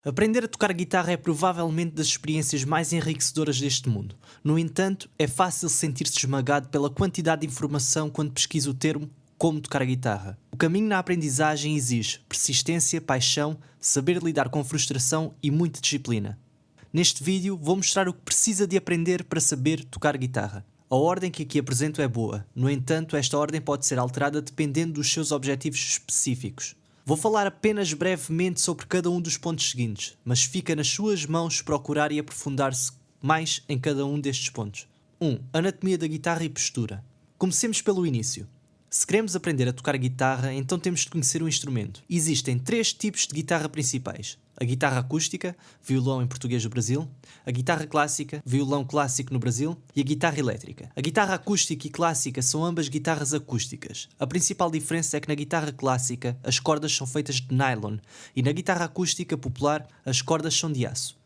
Aprender a tocar guitarra é provavelmente das experiências mais enriquecedoras deste mundo. No entanto, é fácil sentir-se esmagado pela quantidade de informação quando pesquisa o termo como tocar a guitarra. O caminho na aprendizagem exige persistência, paixão, saber lidar com frustração e muita disciplina. Neste vídeo vou mostrar o que precisa de aprender para saber tocar guitarra. A ordem que aqui apresento é boa, no entanto esta ordem pode ser alterada dependendo dos seus objetivos específicos. Vou falar apenas brevemente sobre cada um dos pontos seguintes, mas fica nas suas mãos procurar e aprofundar-se mais em cada um destes pontos. 1. Anatomia da guitarra e postura. Comecemos pelo início. Se queremos aprender a tocar guitarra, então temos de conhecer o instrumento. Existem 3 tipos de guitarra principais. A guitarra acústica, violão em português do Brasil, a guitarra clássica, violão clássico no Brasil, e a guitarra elétrica. A guitarra acústica e clássica são ambas guitarras acústicas. A principal diferença é que na guitarra clássica as cordas são feitas de nylon e na guitarra acústica popular as cordas são de aço.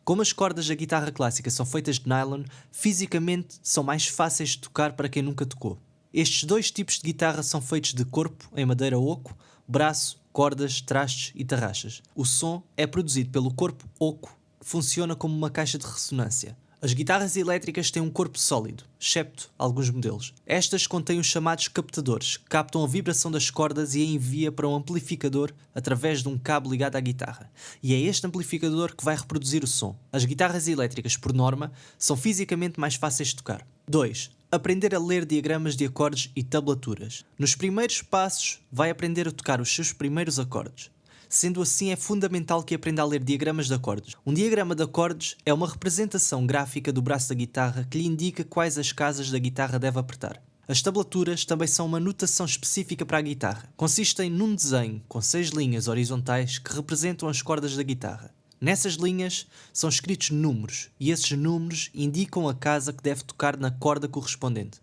Como as cordas da guitarra clássica são feitas de nylon, fisicamente são mais fáceis de tocar para quem nunca tocou. Estes 2 tipos de guitarra são feitos de corpo em madeira oco, braço, cordas, trastes e tarraxas. O som é produzido pelo corpo oco, que funciona como uma caixa de ressonância. As guitarras elétricas têm um corpo sólido, excepto alguns modelos. Estas contêm os chamados captadores, que captam a vibração das cordas e a envia para um amplificador através de um cabo ligado à guitarra. E é este amplificador que vai reproduzir o som. As guitarras elétricas, por norma, são fisicamente mais fáceis de tocar. 2. Aprender a ler diagramas de acordes e tablaturas. Nos primeiros passos, vai aprender a tocar os seus primeiros acordes. Sendo assim, é fundamental que aprenda a ler diagramas de acordes. Um diagrama de acordes é uma representação gráfica do braço da guitarra que lhe indica quais as casas da guitarra deve apertar. As tablaturas também são uma notação específica para a guitarra. Consistem num desenho com 6 linhas horizontais que representam as cordas da guitarra. Nessas linhas são escritos números e esses números indicam a casa que deve tocar na corda correspondente.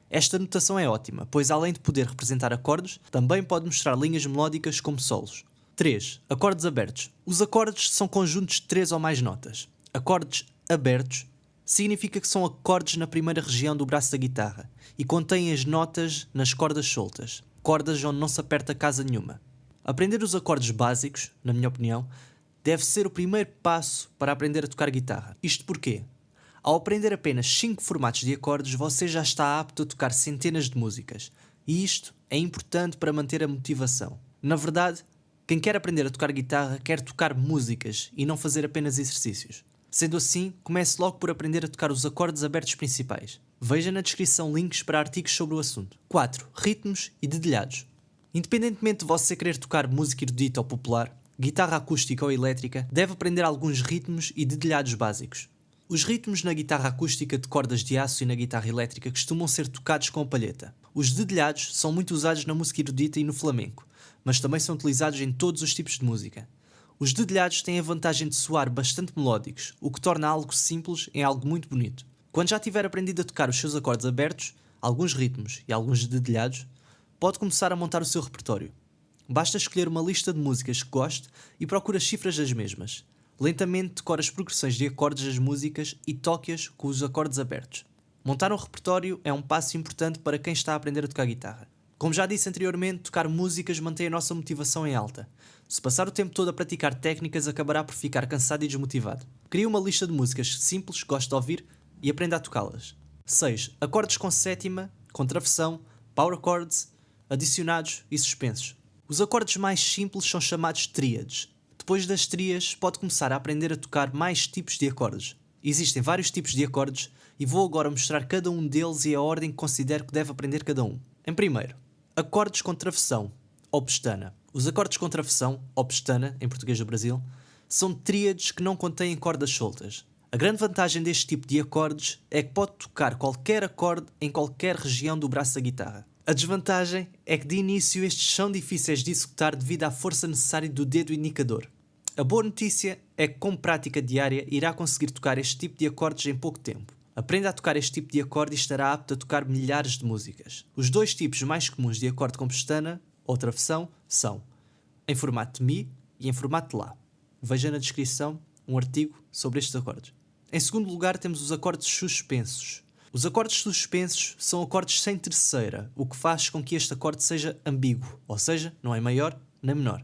Esta notação é ótima, pois além de poder representar acordes, também pode mostrar linhas melódicas como solos. 3. Acordes abertos. Os acordes são conjuntos de 3 ou mais notas. Acordes abertos significa que são acordes na primeira região do braço da guitarra e contêm as notas nas cordas soltas, cordas onde não se aperta casa nenhuma. Aprender os acordes básicos, na minha opinião, deve ser o primeiro passo para aprender a tocar guitarra. Isto porquê? Ao aprender apenas 5 formatos de acordes, você já está apto a tocar centenas de músicas. E isto é importante para manter a motivação. Na verdade, quem quer aprender a tocar guitarra quer tocar músicas e não fazer apenas exercícios. Sendo assim, comece logo por aprender a tocar os acordes abertos principais. Veja na descrição links para artigos sobre o assunto. 4. Ritmos e dedilhados. Independentemente de você querer tocar música erudita ou popular, guitarra acústica ou elétrica, deve aprender alguns ritmos e dedilhados básicos. Os ritmos na guitarra acústica de cordas de aço e na guitarra elétrica costumam ser tocados com a palheta. Os dedilhados são muito usados na música erudita e no flamenco, mas também são utilizados em todos os tipos de música. Os dedilhados têm a vantagem de soar bastante melódicos, o que torna algo simples em algo muito bonito. Quando já tiver aprendido a tocar os seus acordes abertos, alguns ritmos e alguns dedilhados, pode começar a montar o seu repertório. Basta escolher uma lista de músicas que goste e procure as cifras das mesmas. Lentamente decora as progressões de acordes das músicas e toque-as com os acordes abertos. Montar um repertório é um passo importante para quem está a aprender a tocar guitarra. Como já disse anteriormente, tocar músicas mantém a nossa motivação em alta. Se passar o tempo todo a praticar técnicas, acabará por ficar cansado e desmotivado. Crie uma lista de músicas simples que goste de ouvir e aprenda a tocá-las. 6. Acordes com sétima, contraversão, power chords, adicionados e suspensos. Os acordes mais simples são chamados tríades. Depois das tríades, pode começar a aprender a tocar mais tipos de acordes. Existem vários tipos de acordes e vou agora mostrar cada um deles e a ordem que considero que deve aprender cada um. Em primeiro, acordes com travessão, ou pestana. Os acordes com travessão, ou pestana, em português do Brasil, são tríades que não contêm cordas soltas. A grande vantagem deste tipo de acordes é que pode tocar qualquer acorde em qualquer região do braço da guitarra. A desvantagem é que de início estes são difíceis de executar devido à força necessária do dedo indicador. A boa notícia é que com prática diária irá conseguir tocar este tipo de acordes em pouco tempo. Aprenda a tocar este tipo de acorde e estará apto a tocar milhares de músicas. Os 2 tipos mais comuns de acorde com pestana ou travessão são em formato de Mi e em formato de Lá. Veja na descrição um artigo sobre estes acordes. Em segundo lugar temos os acordes suspensos. Os acordes suspensos são acordes sem terceira, o que faz com que este acorde seja ambíguo, ou seja, não é maior nem menor.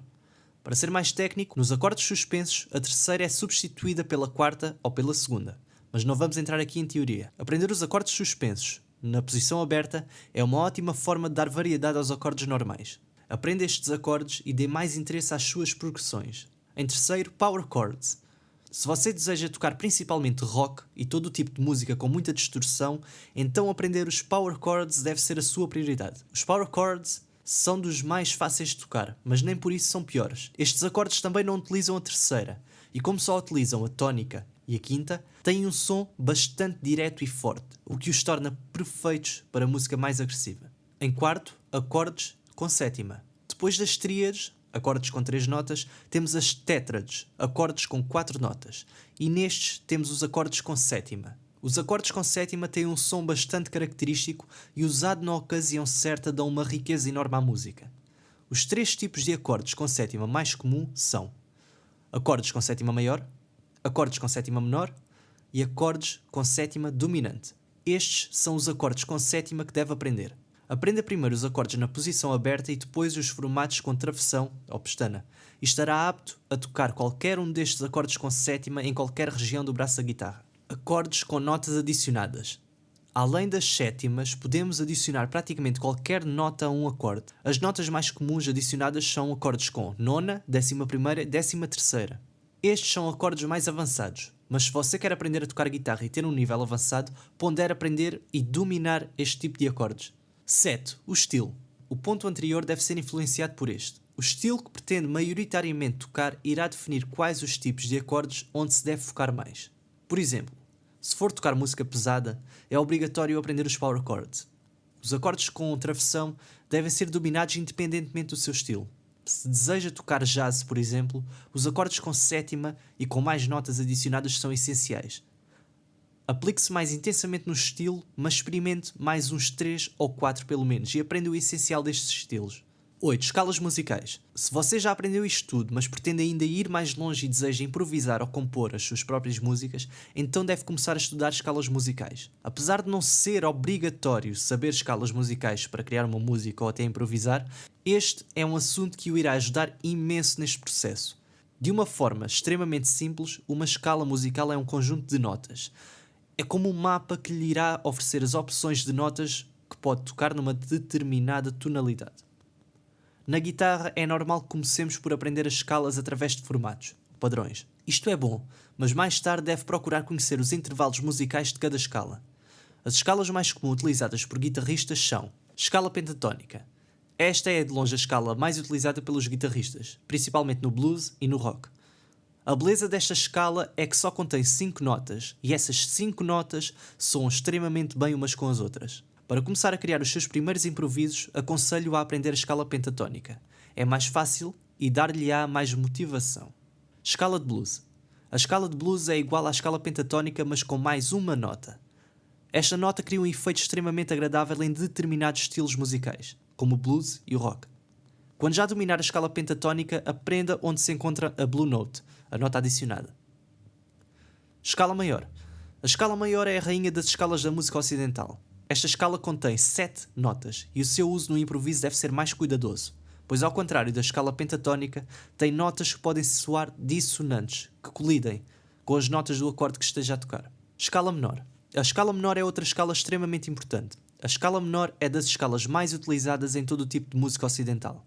Para ser mais técnico, nos acordes suspensos, a terceira é substituída pela quarta ou pela segunda. Mas não vamos entrar aqui em teoria. Aprender os acordes suspensos na posição aberta é uma ótima forma de dar variedade aos acordes normais. Aprenda estes acordes e dê mais interesse às suas progressões. Em terceiro, power chords. Se você deseja tocar principalmente rock e todo o tipo de música com muita distorção, então aprender os power chords deve ser a sua prioridade. Os power chords são dos mais fáceis de tocar, mas nem por isso são piores. Estes acordes também não utilizam a terceira, e como só utilizam a tónica e a quinta, têm um som bastante direto e forte, o que os torna perfeitos para música mais agressiva. Em quarto, acordes com sétima. Depois das tríades, acordes com 3 notas, temos as tétrades, acordes com 4 notas, e nestes temos os acordes com sétima. Os acordes com sétima têm um som bastante característico e usado na ocasião certa dão uma riqueza enorme à música. Os 3 tipos de acordes com sétima mais comum são acordes com sétima maior, acordes com sétima menor e acordes com sétima dominante. Estes são os acordes com sétima que deve aprender. Aprenda primeiro os acordes na posição aberta e depois os formatos com travessão ou pestana, e estará apto a tocar qualquer um destes acordes com sétima em qualquer região do braço da guitarra. Acordes com notas adicionadas. Além das sétimas, podemos adicionar praticamente qualquer nota a um acorde. As notas mais comuns adicionadas são acordes com nona, 11ª e 13ª. Estes são acordes mais avançados, mas se você quer aprender a tocar guitarra e ter um nível avançado, pondere aprender e dominar este tipo de acordes. 7. O estilo. O ponto anterior deve ser influenciado por este. O estilo que pretende maioritariamente tocar irá definir quais os tipos de acordes onde se deve focar mais. Por exemplo, se for tocar música pesada, é obrigatório aprender os power chords. Os acordes com travessão devem ser dominados independentemente do seu estilo. Se deseja tocar jazz, por exemplo, os acordes com sétima e com mais notas adicionadas são essenciais. Aplique-se mais intensamente no estilo, mas experimente mais uns 3 ou 4 pelo menos e aprenda o essencial destes estilos. 8. Escalas musicais. Se você já aprendeu isto tudo, mas pretende ainda ir mais longe e deseja improvisar ou compor as suas próprias músicas, então deve começar a estudar escalas musicais. Apesar de não ser obrigatório saber escalas musicais para criar uma música ou até improvisar, este é um assunto que o irá ajudar imenso neste processo. De uma forma extremamente simples, uma escala musical é um conjunto de notas. É como um mapa que lhe irá oferecer as opções de notas que pode tocar numa determinada tonalidade. Na guitarra é normal que comecemos por aprender as escalas através de formatos, padrões. Isto é bom, mas mais tarde deve procurar conhecer os intervalos musicais de cada escala. As escalas mais comuns utilizadas por guitarristas são escala pentatónica. Esta é de longe a escala mais utilizada pelos guitarristas, principalmente no blues e no rock. A beleza desta escala é que só contém 5 notas, e essas 5 notas soam extremamente bem umas com as outras. Para começar a criar os seus primeiros improvisos, aconselho-o a aprender a escala pentatónica. É mais fácil e dar-lhe-á mais motivação. Escala de blues. A escala de blues é igual à escala pentatónica, mas com mais uma nota. Esta nota cria um efeito extremamente agradável em determinados estilos musicais, como o blues e o rock. Quando já dominar a escala pentatónica, aprenda onde se encontra a blue note, a nota adicionada. Escala maior. A escala maior é a rainha das escalas da música ocidental. Esta escala contém 7 notas e o seu uso no improviso deve ser mais cuidadoso, pois ao contrário da escala pentatónica, tem notas que podem soar dissonantes, que colidem com as notas do acorde que esteja a tocar. Escala menor. A escala menor é outra escala extremamente importante. A escala menor é das escalas mais utilizadas em todo o tipo de música ocidental.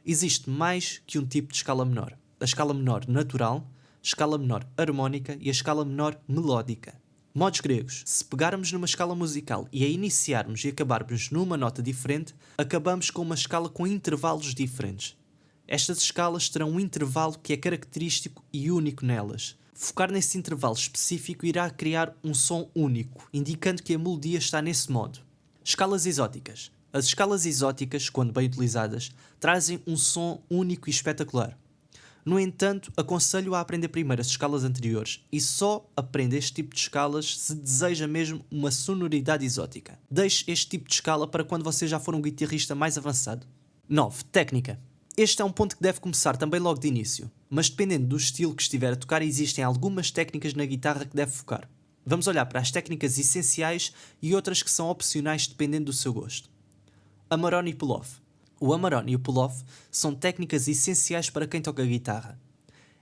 Existe mais que um tipo de escala menor. A escala menor natural, escala menor harmónica e a escala menor melódica. Modos gregos. Se pegarmos numa escala musical e a iniciarmos e acabarmos numa nota diferente, acabamos com uma escala com intervalos diferentes. Estas escalas terão um intervalo que é característico e único nelas. Focar nesse intervalo específico irá criar um som único, indicando que a melodia está nesse modo. Escalas exóticas. As escalas exóticas, quando bem utilizadas, trazem um som único e espetacular. No entanto, aconselho a aprender primeiro as escalas anteriores e só aprende este tipo de escalas se deseja mesmo uma sonoridade exótica. Deixe este tipo de escala para quando você já for um guitarrista mais avançado. 9. Técnica. Este é um ponto que deve começar também logo de início, mas dependendo do estilo que estiver a tocar, existem algumas técnicas na guitarra que deve focar. Vamos olhar para as técnicas essenciais e outras que são opcionais dependendo do seu gosto. Amarone e pull-off. O Amarone e o Pull-off são técnicas essenciais para quem toca guitarra.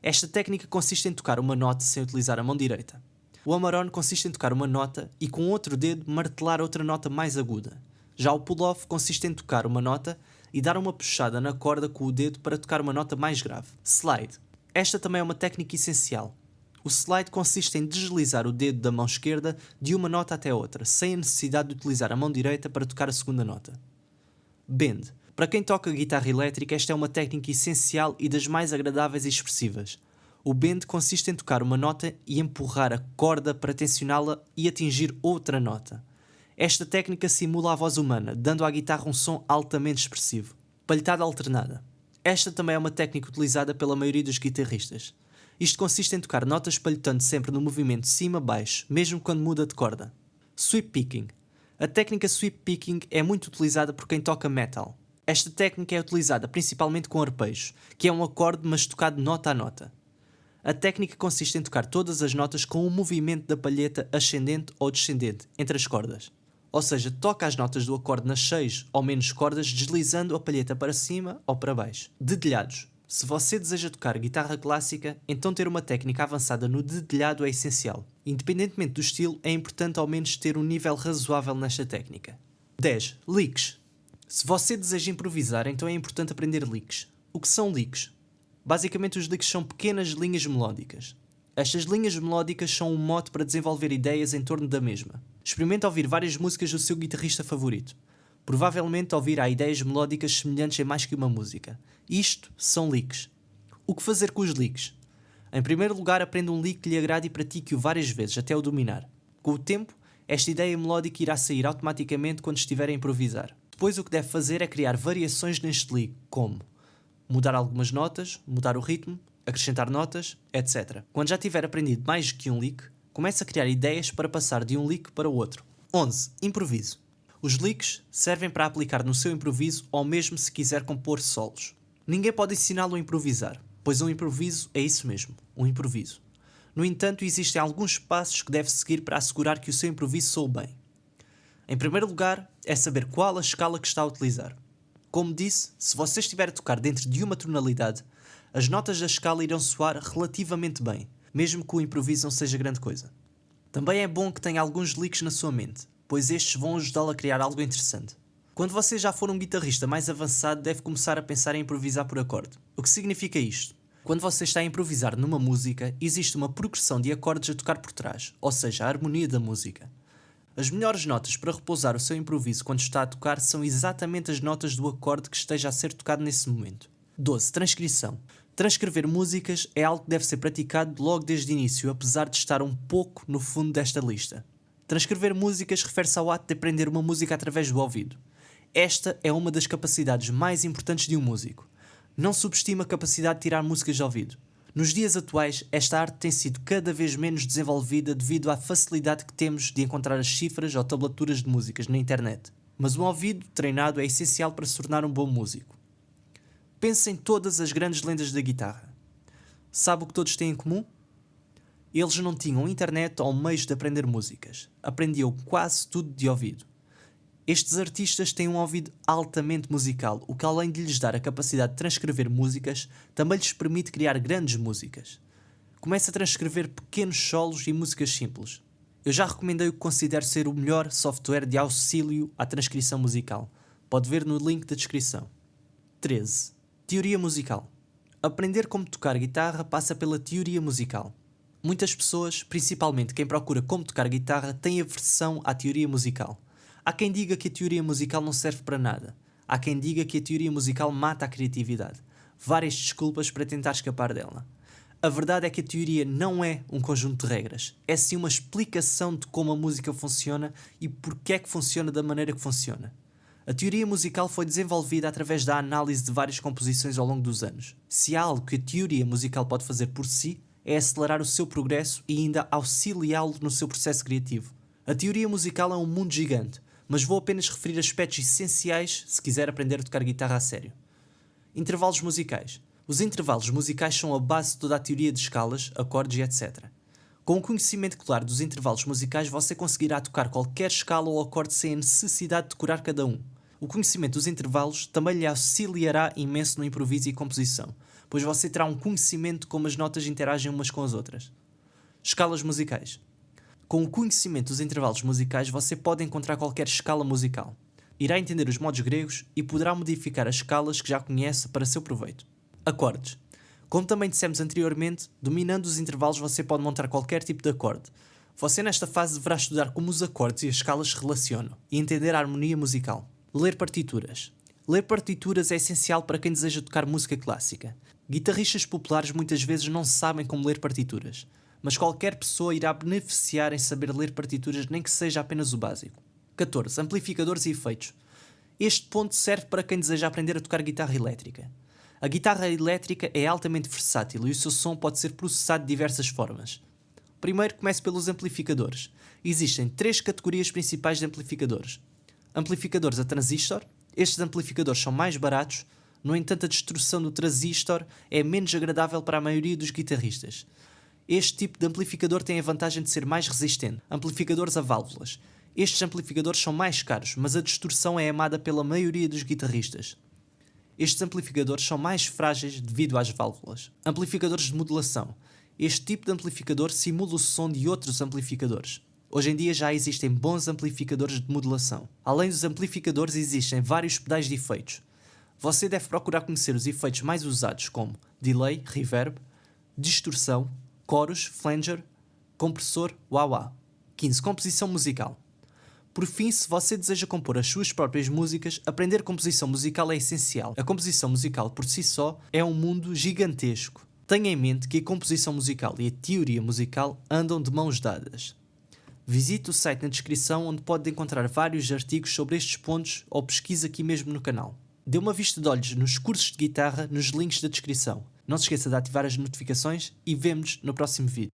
Esta técnica consiste em tocar uma nota sem utilizar a mão direita. O Amarone consiste em tocar uma nota e com outro dedo martelar outra nota mais aguda. Já o Pull-off consiste em tocar uma nota e dar uma puxada na corda com o dedo para tocar uma nota mais grave. Slide. Esta também é uma técnica essencial. O slide consiste em deslizar o dedo da mão esquerda de uma nota até outra, sem a necessidade de utilizar a mão direita para tocar a segunda nota. Bend. Para quem toca guitarra elétrica, esta é uma técnica essencial e das mais agradáveis e expressivas. O bend consiste em tocar uma nota e empurrar a corda para tensioná-la e atingir outra nota. Esta técnica simula a voz humana, dando à guitarra um som altamente expressivo. Palhetada alternada. Esta também é uma técnica utilizada pela maioria dos guitarristas. Isto consiste em tocar notas palhetando sempre no movimento cima-baixo, mesmo quando muda de corda. Sweep picking. A técnica sweep picking é muito utilizada por quem toca metal. Esta técnica é utilizada principalmente com arpejos, que é um acorde mas tocado nota a nota. A técnica consiste em tocar todas as notas com um movimento da palheta ascendente ou descendente entre as cordas. Ou seja, toca as notas do acorde nas 6 ou menos cordas deslizando a palheta para cima ou para baixo. Dedilhados. Se você deseja tocar guitarra clássica, então ter uma técnica avançada no dedilhado é essencial. Independentemente do estilo, é importante ao menos ter um nível razoável nesta técnica. 10. Licks. Se você deseja improvisar, então é importante aprender licks. O que são licks? Basicamente, os licks são pequenas linhas melódicas. Estas linhas melódicas são um mote para desenvolver ideias em torno da mesma. Experimente ouvir várias músicas do seu guitarrista favorito. Provavelmente ouvirá ideias melódicas semelhantes em mais que uma música. Isto são licks. O que fazer com os licks? Em primeiro lugar, aprenda um lick que lhe agrade e pratique-o várias vezes, até o dominar. Com o tempo, esta ideia melódica irá sair automaticamente quando estiver a improvisar. Depois o que deve fazer é criar variações neste lick, como mudar algumas notas, mudar o ritmo, acrescentar notas, etc. Quando já tiver aprendido mais que um lick, comece a criar ideias para passar de um lick para o outro. 11. Improviso. Os licks servem para aplicar no seu improviso ou mesmo se quiser compor solos. Ninguém pode ensiná-lo a improvisar, pois um improviso é isso mesmo, um improviso. No entanto, existem alguns passos que deve seguir para assegurar que o seu improviso soe bem. Em primeiro lugar, é saber qual a escala que está a utilizar. Como disse, se você estiver a tocar dentro de uma tonalidade, as notas da escala irão soar relativamente bem, mesmo que o improviso não seja grande coisa. Também é bom que tenha alguns licks na sua mente, pois estes vão ajudá-lo a criar algo interessante. Quando você já for um guitarrista mais avançado, deve começar a pensar em improvisar por acorde. O que significa isto? Quando você está a improvisar numa música, existe uma progressão de acordes a tocar por trás, ou seja, a harmonia da música. As melhores notas para repousar o seu improviso quando está a tocar são exatamente as notas do acorde que esteja a ser tocado nesse momento. 12. Transcrição. Transcrever músicas é algo que deve ser praticado logo desde o início, apesar de estar um pouco no fundo desta lista. Transcrever músicas refere-se ao ato de aprender uma música através do ouvido. Esta é uma das capacidades mais importantes de um músico. Não subestima a capacidade de tirar músicas de ouvido. Nos dias atuais, esta arte tem sido cada vez menos desenvolvida devido à facilidade que temos de encontrar as cifras ou tablaturas de músicas na internet. Mas um ouvido treinado é essencial para se tornar um bom músico. Pense em todas as grandes lendas da guitarra. Sabe o que todos têm em comum? Eles não tinham internet ou meios de aprender músicas. Aprendiam quase tudo de ouvido. Estes artistas têm um ouvido altamente musical, o que além de lhes dar a capacidade de transcrever músicas, também lhes permite criar grandes músicas. Comece a transcrever pequenos solos e músicas simples. Eu já recomendei o que considero ser o melhor software de auxílio à transcrição musical. Pode ver no link da descrição. 13. Teoria musical. Aprender como tocar guitarra passa pela teoria musical. Muitas pessoas, principalmente quem procura como tocar guitarra, têm aversão à teoria musical. Há quem diga que a teoria musical não serve para nada. Há quem diga que a teoria musical mata a criatividade. Várias desculpas para tentar escapar dela. A verdade é que a teoria não é um conjunto de regras. É sim uma explicação de como a música funciona e porque é que funciona da maneira que funciona. A teoria musical foi desenvolvida através da análise de várias composições ao longo dos anos. Se há algo que a teoria musical pode fazer por si, é acelerar o seu progresso e ainda auxiliá-lo no seu processo criativo. A teoria musical é um mundo gigante, mas vou apenas referir aspectos essenciais se quiser aprender a tocar guitarra a sério. Intervalos musicais. Os intervalos musicais são a base de toda a teoria de escalas, acordes e etc. Com o conhecimento claro dos intervalos musicais, você conseguirá tocar qualquer escala ou acorde sem a necessidade de decorar cada um. O conhecimento dos intervalos também lhe auxiliará imenso no improviso e composição, pois você terá um conhecimento de como as notas interagem umas com as outras. Escalas musicais. Com o conhecimento dos intervalos musicais, você pode encontrar qualquer escala musical. Irá entender os modos gregos e poderá modificar as escalas que já conhece para seu proveito. Acordes. Como também dissemos anteriormente, dominando os intervalos você pode montar qualquer tipo de acorde. Você nesta fase deverá estudar como os acordes e as escalas se relacionam e entender a harmonia musical. Ler partituras. Ler partituras é essencial para quem deseja tocar música clássica. Guitarristas populares muitas vezes não sabem como ler partituras, mas qualquer pessoa irá beneficiar em saber ler partituras, nem que seja apenas o básico. 14. Amplificadores e efeitos. Este ponto serve para quem deseja aprender a tocar guitarra elétrica. A guitarra elétrica é altamente versátil e o seu som pode ser processado de diversas formas. Primeiro, comece pelos amplificadores. Existem 3 categorias principais de amplificadores. Amplificadores a transistor. Estes amplificadores são mais baratos, no entanto a destruição do transistor é menos agradável para a maioria dos guitarristas. Este tipo de amplificador tem a vantagem de ser mais resistente. Amplificadores a válvulas. Estes amplificadores são mais caros, mas a distorção é amada pela maioria dos guitarristas. Estes amplificadores são mais frágeis devido às válvulas. Amplificadores de modulação. Este tipo de amplificador simula o som de outros amplificadores. Hoje em dia já existem bons amplificadores de modulação. Além dos amplificadores, existem vários pedais de efeitos. Você deve procurar conhecer os efeitos mais usados como delay, reverb, distorção, chorus, flanger, compressor, wah-wah. 15. Composição musical. Por fim, se você deseja compor as suas próprias músicas, aprender composição musical é essencial. A composição musical por si só é um mundo gigantesco. Tenha em mente que a composição musical e a teoria musical andam de mãos dadas. Visite o site na descrição onde pode encontrar vários artigos sobre estes pontos ou pesquise aqui mesmo no canal. Dê uma vista de olhos nos cursos de guitarra nos links da descrição. Não se esqueça de ativar as notificações e vemo-nos no próximo vídeo.